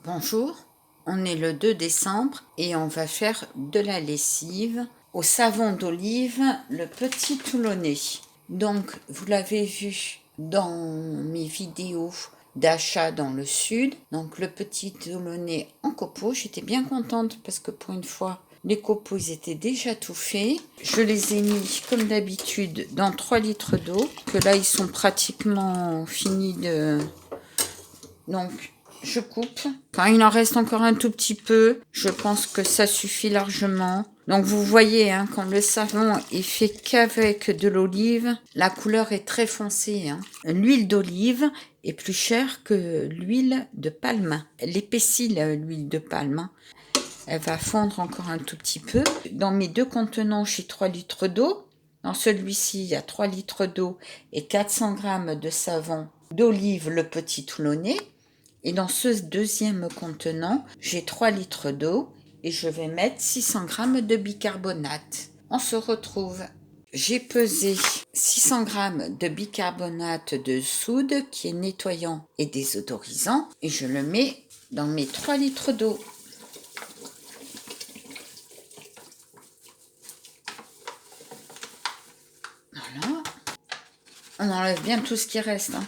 Bonjour, on est le 2 décembre et on va faire de la lessive au savon d'olive, le petit Toulonnais. Donc, vous l'avez vu dans mes vidéos d'achat dans le sud. Donc, le petit Toulonnais en copeaux, j'étais bien contente parce que pour une fois, les copeaux ils étaient déjà tout faits. Je les ai mis comme d'habitude dans 3 litres d'eau, que là ils sont pratiquement finis de... Donc, je coupe. Quand il en reste encore un tout petit peu, je pense que ça suffit largement. Donc, vous voyez, hein, quand le savon est fait qu'avec de l'olive, la couleur est très foncée. Hein. L'huile d'olive est plus chère que l'huile de palme. Elle épaissit l'huile de palme. Hein. Elle va fondre encore un tout petit peu. Dans mes deux contenants, j'ai 3 litres d'eau. Dans celui-ci, il y a 3 litres d'eau et 400 g de savon d'olive, le petit Toulonnais. Et dans ce deuxième contenant, j'ai 3 litres d'eau et je vais mettre 600 g de bicarbonate. On se retrouve. J'ai pesé 600 g de bicarbonate de soude qui est nettoyant et désodorisant et je le mets dans mes 3 litres d'eau. Voilà. On enlève bien tout ce qui reste. Hein.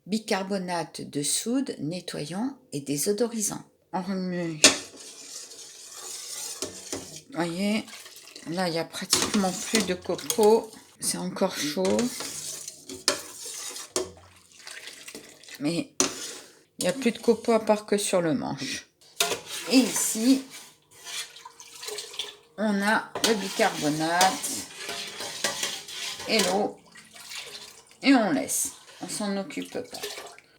Bicarbonate de soude nettoyant et désodorisant. On remue. Vous voyez, là il n'y a pratiquement plus de copeaux. C'est encore chaud. Mais il n'y a plus de copeaux à part que sur le manche. Et ici, on a le bicarbonate et l'eau. Et on laisse. On s'en occupe pas.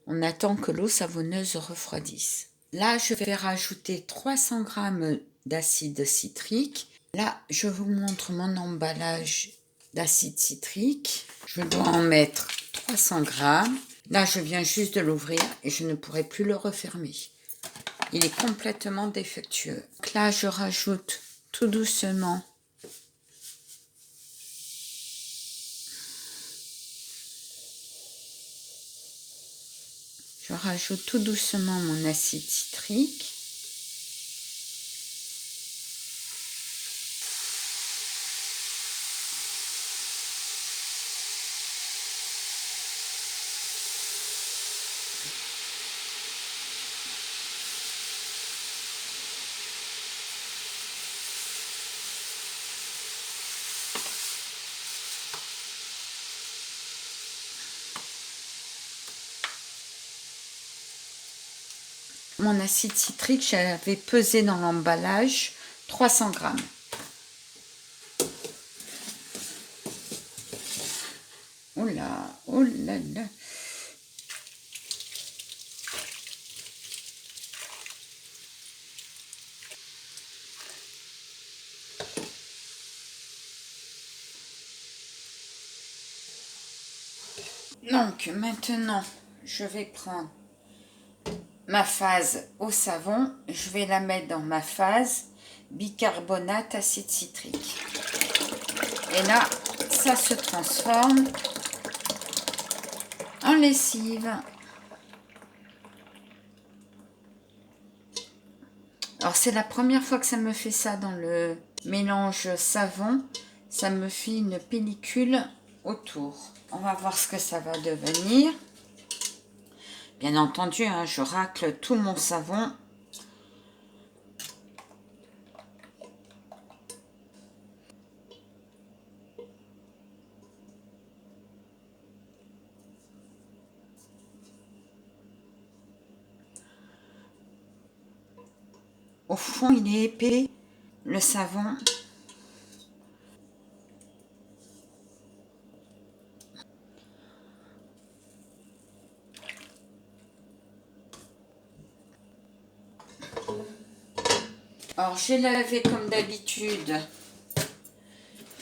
On attend que l'eau savonneuse refroidisse. Là, je vais rajouter 300 g d'acide citrique. Là, je vous montre mon emballage d'acide citrique. Je dois en mettre 300 g. Là, je viens juste de l'ouvrir et je ne pourrai plus le refermer. Il est complètement défectueux. Donc là, je rajoute tout doucement . Je rajoute tout doucement mon acide citrique. Mon acide citrique, j'avais pesé dans l'emballage 300 g. Oh là, oh là là. Donc maintenant, je vais prendre ma phase au savon, je vais la mettre dans ma phase bicarbonate acide citrique. Et là, ça se transforme en lessive. Alors c'est la première fois que ça me fait ça dans le mélange savon. Ça me fait une pellicule autour. On va voir ce que ça va devenir. Bien entendu, hein, je racle tout mon savon. Au fond, il est épais, le savon. Alors, j'ai lavé comme d'habitude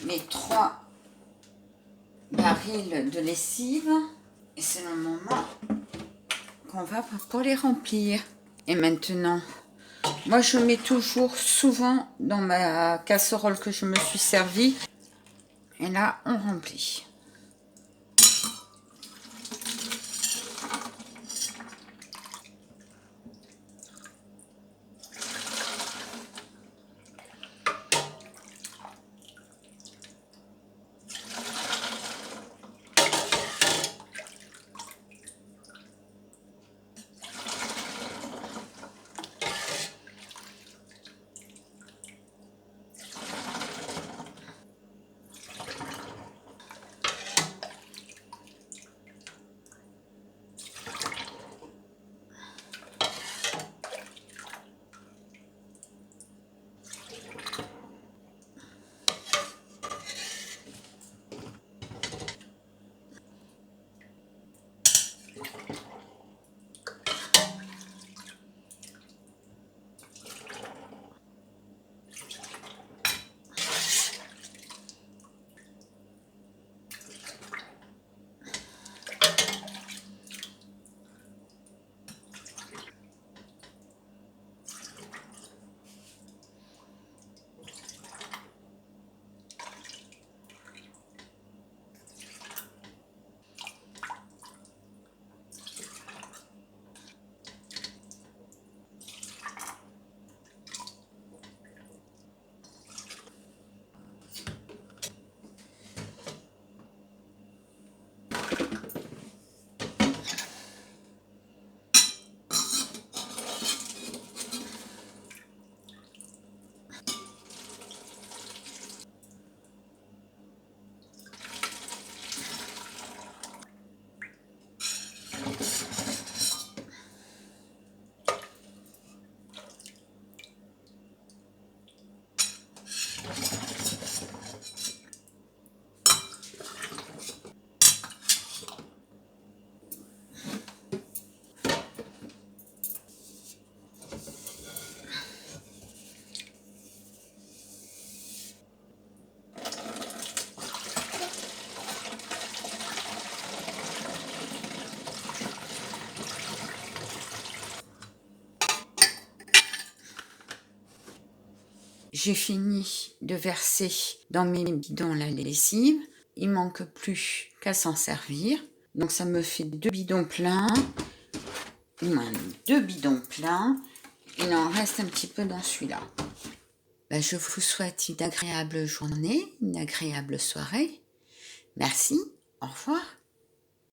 mes 3 barils de lessive. Et c'est le moment qu'on va pour les remplir. Et maintenant, moi je mets toujours souvent dans ma casserole que je me suis servie. Et là, on remplit. J'ai fini de verser dans mes bidons la lessive. Il ne manque plus qu'à s'en servir. Donc ça me fait 2 bidons pleins. Moins 2 bidons pleins. Il en reste un petit peu dans celui-là. Je vous souhaite une agréable journée, une agréable soirée. Merci, au revoir.